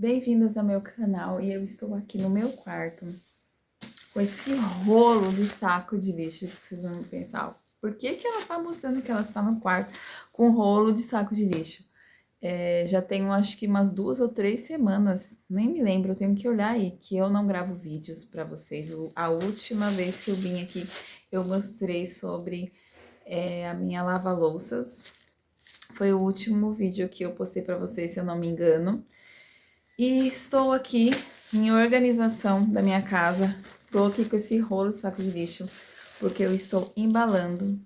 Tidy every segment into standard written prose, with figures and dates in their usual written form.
Bem-vindas ao meu canal e eu estou aqui no meu quarto com esse rolo de saco de lixo. Vocês vão pensar, por que que ela tá mostrando que ela está no quarto com rolo de saco de lixo? Já tenho acho que umas 2 ou 3 semanas, nem me lembro, eu tenho que olhar aí, que eu não gravo vídeos pra vocês. A última vez que eu vim aqui, eu mostrei sobre a minha lava-louças. Foi o último vídeo que eu postei pra vocês, se eu não me engano. E estou aqui em organização da minha casa. Estou aqui com esse rolo de saco de lixo, porque eu estou embalando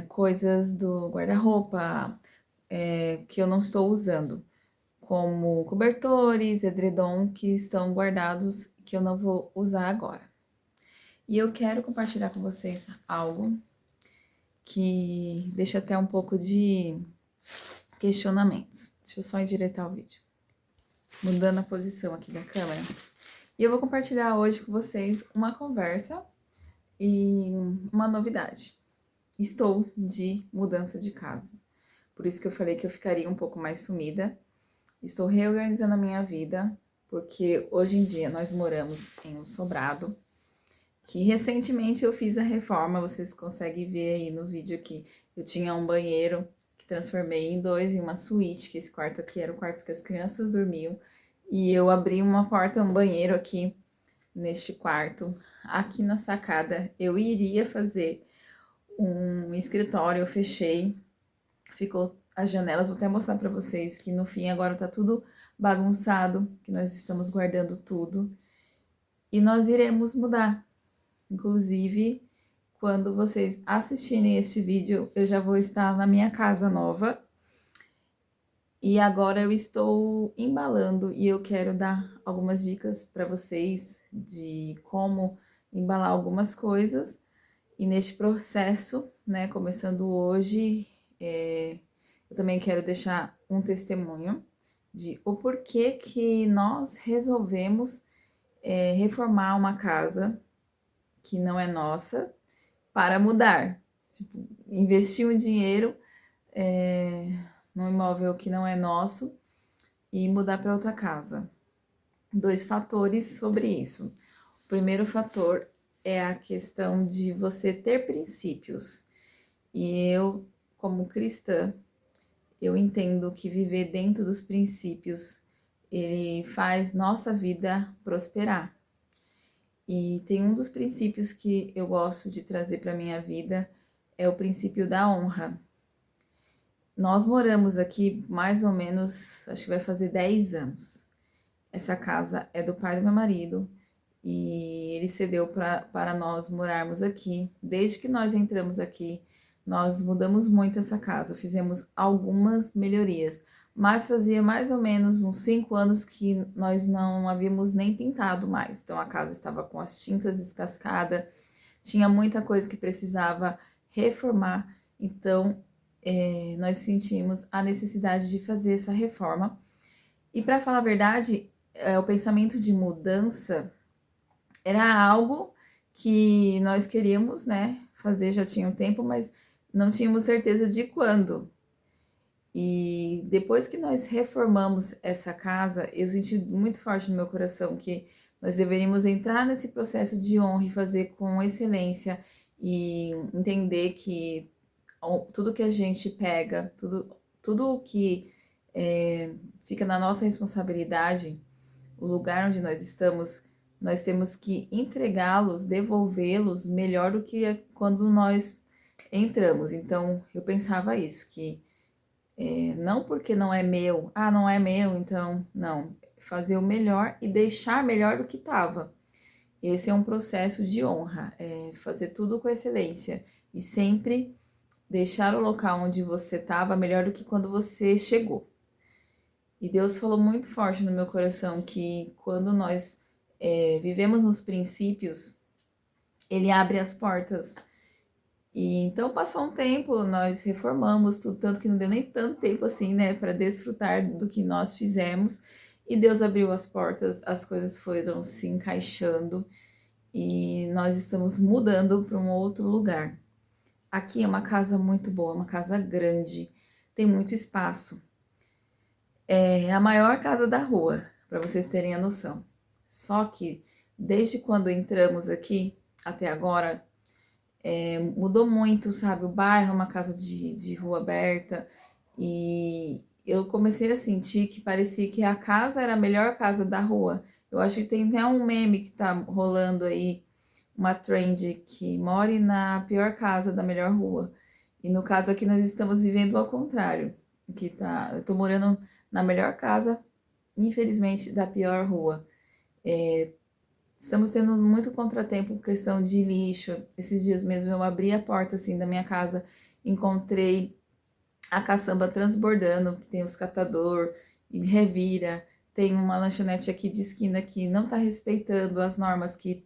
coisas do guarda-roupa que eu não estou usando, como cobertores, edredom, que estão guardados, que eu não vou usar agora. E eu quero compartilhar com vocês algo que deixa até um pouco de questionamentos. Deixa eu só endireitar o vídeo. Mudando a posição aqui da câmera. E eu vou compartilhar hoje com vocês uma conversa e uma novidade. Estou de mudança de casa. Por isso que eu falei que eu ficaria um pouco mais sumida. Estou reorganizando a minha vida, porque hoje em dia nós moramos em um sobrado, que recentemente eu fiz a reforma, vocês conseguem ver aí no vídeo que eu tinha um banheiro que transformei em dois, em uma suíte, que esse quarto aqui era o quarto que as crianças dormiam, e eu abri uma porta, um banheiro aqui neste quarto. Aqui na sacada eu iria fazer um escritório, eu fechei, ficou as janelas, vou até mostrar para vocês que no fim agora tá tudo bagunçado, que nós estamos guardando tudo, e nós iremos mudar. Inclusive, quando vocês assistirem este vídeo, eu já vou estar na minha casa nova. E agora eu estou embalando e eu quero dar algumas dicas para vocês de como embalar algumas coisas. E neste processo, né, começando hoje, eu também quero deixar um testemunho de o porquê que nós resolvemos reformar uma casa que não é nossa para mudar. Tipo, investir um dinheiro num imóvel que não é nosso e mudar para outra casa. 2 fatores sobre isso. O primeiro fator é a questão de você ter princípios. E eu, como cristã, eu entendo que viver dentro dos princípios, ele faz nossa vida prosperar. E tem um dos princípios que eu gosto de trazer para minha vida, é o princípio da honra. Nós moramos aqui mais ou menos, acho que vai fazer 10 anos. Essa casa é do pai do meu marido e ele cedeu para nós morarmos aqui. Desde que nós entramos aqui, nós mudamos muito essa casa, fizemos algumas melhorias, mas fazia mais ou menos uns 5 anos que nós não havíamos nem pintado mais. Então a casa estava com as tintas descascadas, tinha muita coisa que precisava reformar. Então nós sentimos a necessidade de fazer essa reforma. E para falar a verdade, o pensamento de mudança era algo que nós queríamos, né, fazer já tinha um tempo, mas não tínhamos certeza de quando. E depois que nós reformamos essa casa, eu senti muito forte no meu coração que nós deveríamos entrar nesse processo de honra e fazer com excelência e entender que tudo que a gente pega, tudo que fica na nossa responsabilidade, o lugar onde nós estamos, nós temos que entregá-los, devolvê-los melhor do que quando nós entramos. Então, eu pensava isso, que não porque não é meu, não é meu, então, não. Fazer o melhor e deixar melhor do que estava. Esse é um processo de honra, fazer tudo com excelência e sempre deixar o local onde você estava melhor do que quando você chegou. E Deus falou muito forte no meu coração que quando nós vivemos nos princípios, Ele abre as portas. E então passou um tempo, nós reformamos tudo, tanto que não deu nem tanto tempo assim, né, para desfrutar do que nós fizemos. E Deus abriu as portas, as coisas foram se encaixando e nós estamos mudando para um outro lugar. Aqui é uma casa muito boa, uma casa grande, tem muito espaço. É a maior casa da rua, para vocês terem a noção. Só que desde quando entramos aqui até agora, mudou muito, sabe? O bairro é uma casa de rua aberta e eu comecei a sentir que parecia que a casa era a melhor casa da rua. Eu acho que tem até um meme que tá rolando aí, uma trend que more na pior casa da melhor rua. E no caso aqui nós estamos vivendo ao contrário, que tá, eu tô morando na melhor casa, infelizmente, da pior rua. Estamos tendo muito contratempo com questão de lixo. Esses dias mesmo eu abri a porta assim da minha casa, encontrei a caçamba transbordando, que tem os catador e revira. Tem uma lanchonete aqui de esquina que não está respeitando as normas que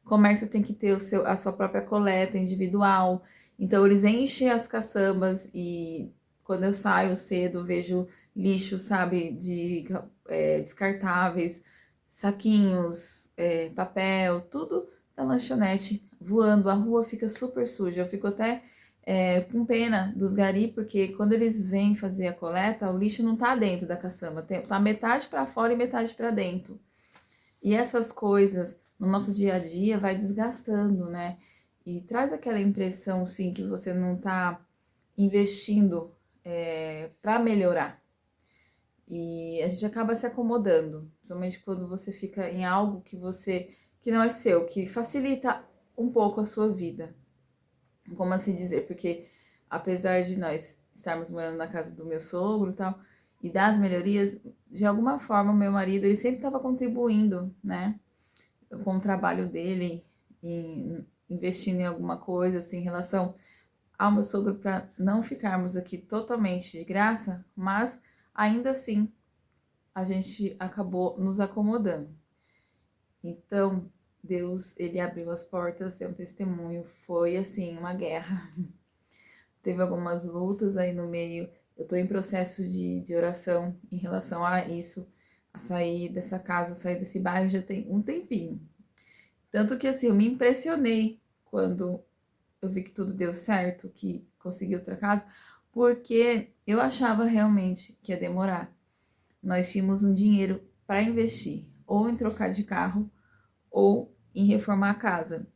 comércio tem que ter a sua própria coleta individual. Então eles enchem as caçambas e quando eu saio cedo vejo lixo, sabe, descartáveis, saquinhos, papel, tudo da lanchonete voando. A rua fica super suja. Eu fico até com pena dos gari, porque quando eles vêm fazer a coleta, o lixo não tá dentro da caçamba, tá metade para fora e metade para dentro. E essas coisas no nosso dia a dia vai desgastando, né? E traz aquela impressão, sim, que você não tá investindo para melhorar. E a gente acaba se acomodando, principalmente quando você fica em algo que não é seu, que facilita um pouco a sua vida. Como assim dizer? Porque apesar de nós estarmos morando na casa do meu sogro e tal, e das melhorias, de alguma forma o meu marido, ele sempre estava contribuindo, né, com o trabalho dele, investindo em alguma coisa, assim, em relação ao meu sogro, para não ficarmos aqui totalmente de graça, mas ainda assim a gente acabou nos acomodando. Então, Deus, ele abriu as portas, é um testemunho, foi assim, uma guerra. Teve algumas lutas aí no meio. Eu tô em processo de oração em relação a isso, a sair dessa casa, sair desse bairro já tem um tempinho. Tanto que assim, eu me impressionei quando eu vi que tudo deu certo, que consegui outra casa, porque eu achava realmente que ia demorar. Nós tínhamos um dinheiro para investir, ou em trocar de carro, ou em reformar a casa.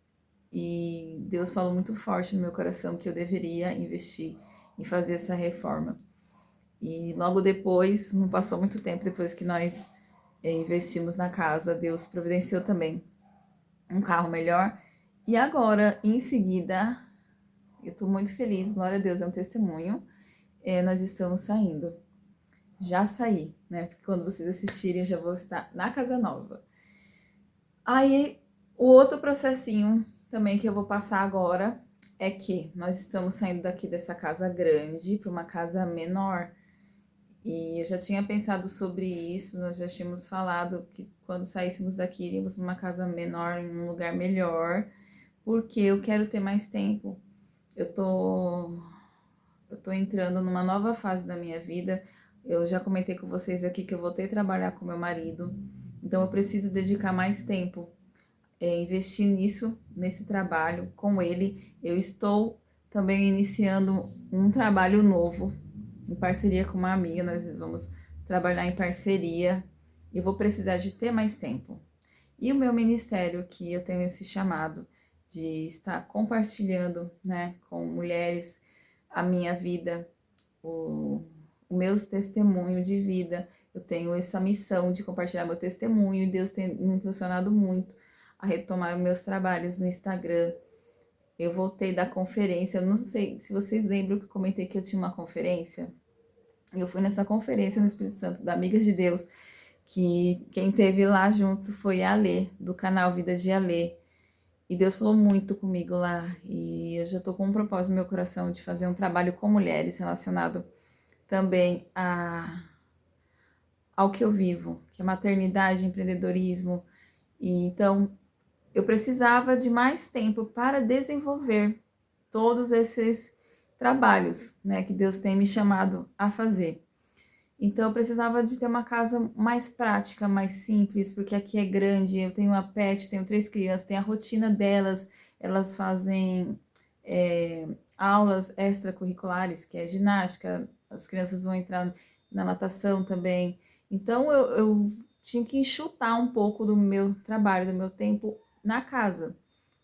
E Deus falou muito forte no meu coração que eu deveria investir em fazer essa reforma. E logo depois, não passou muito tempo depois que nós investimos na casa, Deus providenciou também um carro melhor. E agora, em seguida, eu tô muito feliz, glória a Deus, é um testemunho. Nós estamos saindo. Já saí, né? Porque quando vocês assistirem, eu já vou estar na casa nova. Aí, o outro processinho também que eu vou passar agora é que nós estamos saindo daqui dessa casa grande para uma casa menor. E eu já tinha pensado sobre isso, nós já tínhamos falado que quando saíssemos daqui iríamos para uma casa menor, em um lugar melhor, porque eu quero ter mais tempo. Eu tô, eu tô entrando numa nova fase da minha vida. Eu já comentei com vocês aqui que eu voltei a trabalhar com meu marido, então eu preciso dedicar mais tempo, investir nisso, nesse trabalho com ele. Eu estou também iniciando um trabalho novo, em parceria com uma amiga, nós vamos trabalhar em parceria. Eu vou precisar de ter mais tempo. E o meu ministério, que eu tenho esse chamado de estar compartilhando, né, com mulheres a minha vida, o meu testemunho de vida. Eu tenho essa missão de compartilhar meu testemunho e Deus tem me impulsionado muito a retomar meus trabalhos no Instagram. Eu voltei da conferência, eu não sei se vocês lembram que eu comentei que eu tinha uma conferência. Eu fui nessa conferência no Espírito Santo da Amigas de Deus, que quem teve lá junto foi a Alê, do canal Vida de Alê. E Deus falou muito comigo lá. E eu já tô com um propósito no meu coração de fazer um trabalho com mulheres relacionado também ao que eu vivo, que é maternidade, empreendedorismo. E então eu precisava de mais tempo para desenvolver todos esses trabalhos, né, que Deus tem me chamado a fazer. Então eu precisava de ter uma casa mais prática, mais simples, porque aqui é grande, eu tenho uma pet, tenho 3 crianças, tem a rotina delas, elas fazem aulas extracurriculares, que é ginástica, as crianças vão entrar na natação também. Então eu tinha que enxutar um pouco do meu trabalho, do meu tempo na casa.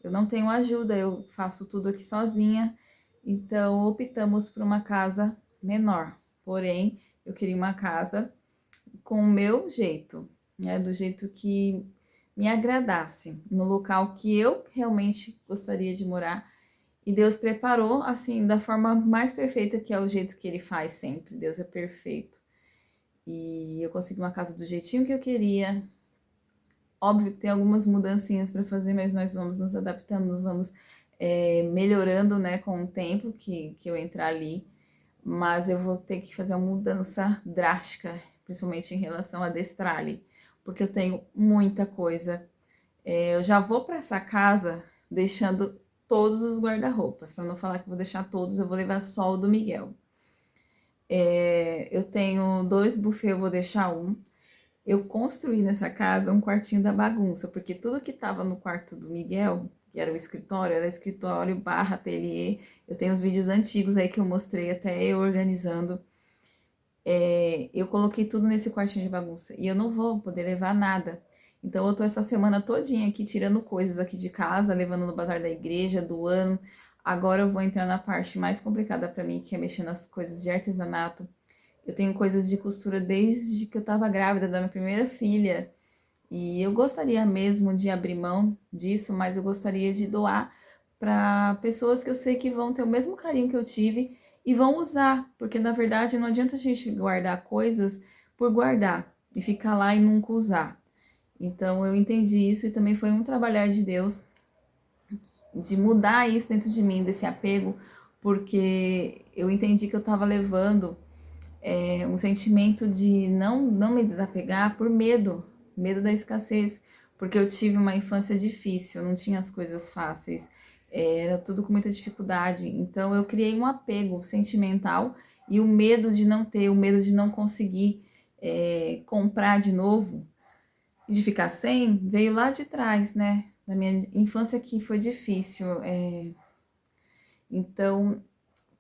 Eu não tenho ajuda, eu faço tudo aqui sozinha, então optamos por uma casa menor. Porém, eu queria uma casa com o meu jeito, né? Do jeito que me agradasse, no local que eu realmente gostaria de morar. E Deus preparou, assim, da forma mais perfeita, que é o jeito que Ele faz sempre. Deus é perfeito. E eu consegui uma casa do jeitinho que eu queria. Óbvio que tem algumas mudancinhas para fazer, mas nós vamos nos adaptando, vamos melhorando, né, com o tempo que eu entrar ali. Mas eu vou ter que fazer uma mudança drástica, principalmente em relação a Destrale, porque eu tenho muita coisa. Eu já vou para essa casa deixando todos os guarda-roupas, para não falar que vou deixar todos, eu vou levar só o do Miguel. Eu tenho 2 buffets, eu vou deixar um. Eu construí nessa casa um quartinho da bagunça, porque tudo que estava no quarto do Miguel, que era o escritório, era escritório barra ateliê. Eu tenho os vídeos antigos aí que eu mostrei até eu organizando. Eu coloquei tudo nesse quartinho de bagunça e eu não vou poder levar nada. Então eu tô essa semana todinha aqui tirando coisas aqui de casa, levando no bazar da igreja, doando. Agora eu vou entrar na parte mais complicada para mim, que é mexer nas coisas de artesanato. Eu tenho coisas de costura desde que eu tava grávida da minha primeira filha. E eu gostaria mesmo de abrir mão disso, mas eu gostaria de doar para pessoas que eu sei que vão ter o mesmo carinho que eu tive e vão usar, porque na verdade não adianta a gente guardar coisas por guardar e ficar lá e nunca usar. Então eu entendi isso e também foi um trabalhar de Deus de mudar isso dentro de mim, desse apego, porque eu entendi que eu estava levando um sentimento de não me desapegar por medo da escassez, porque eu tive uma infância difícil, não tinha as coisas fáceis, era tudo com muita dificuldade. Então eu criei um apego sentimental e o medo de não ter, o medo de não conseguir comprar de novo e de ficar sem, veio lá de trás, né? Da minha infância que foi difícil. Então,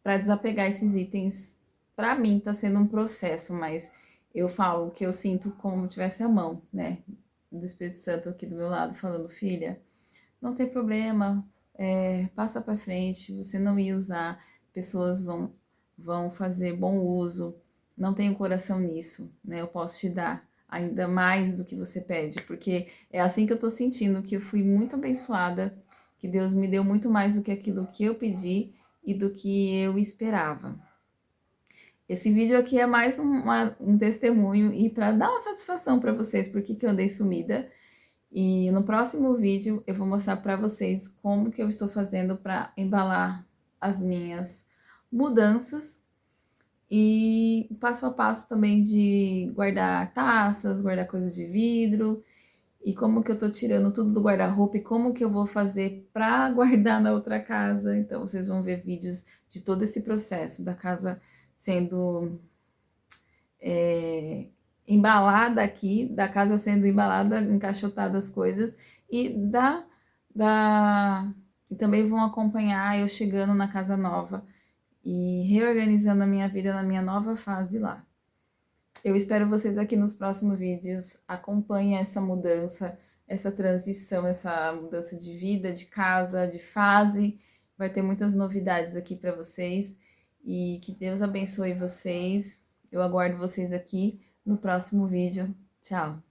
para desapegar esses itens, para mim tá sendo um processo, mas eu falo que eu sinto como tivesse a mão, né, do Espírito Santo aqui do meu lado, falando, filha, não tem problema, passa para frente, você não ia usar, pessoas vão fazer bom uso, não tenho coração nisso, né, eu posso te dar ainda mais do que você pede, porque é assim que eu tô sentindo, que eu fui muito abençoada, que Deus me deu muito mais do que aquilo que eu pedi e do que eu esperava. Esse vídeo aqui é mais um testemunho e para dar uma satisfação para vocês, porque que eu andei sumida. E no próximo vídeo eu vou mostrar para vocês como que eu estou fazendo para embalar as minhas mudanças e passo a passo também de guardar taças, guardar coisas de vidro e como que eu tô tirando tudo do guarda-roupa e como que eu vou fazer para guardar na outra casa. Então vocês vão ver vídeos de todo esse processo da casa sendo embalada aqui, da casa sendo embalada, encaixotada as coisas e da e também vão acompanhar eu chegando na casa nova e reorganizando a minha vida na minha nova fase lá. Eu espero vocês aqui nos próximos vídeos. Acompanhem essa mudança, essa transição, essa mudança de vida, de casa, de fase. Vai ter muitas novidades aqui para vocês e que Deus abençoe vocês. Eu aguardo vocês aqui no próximo vídeo. Tchau!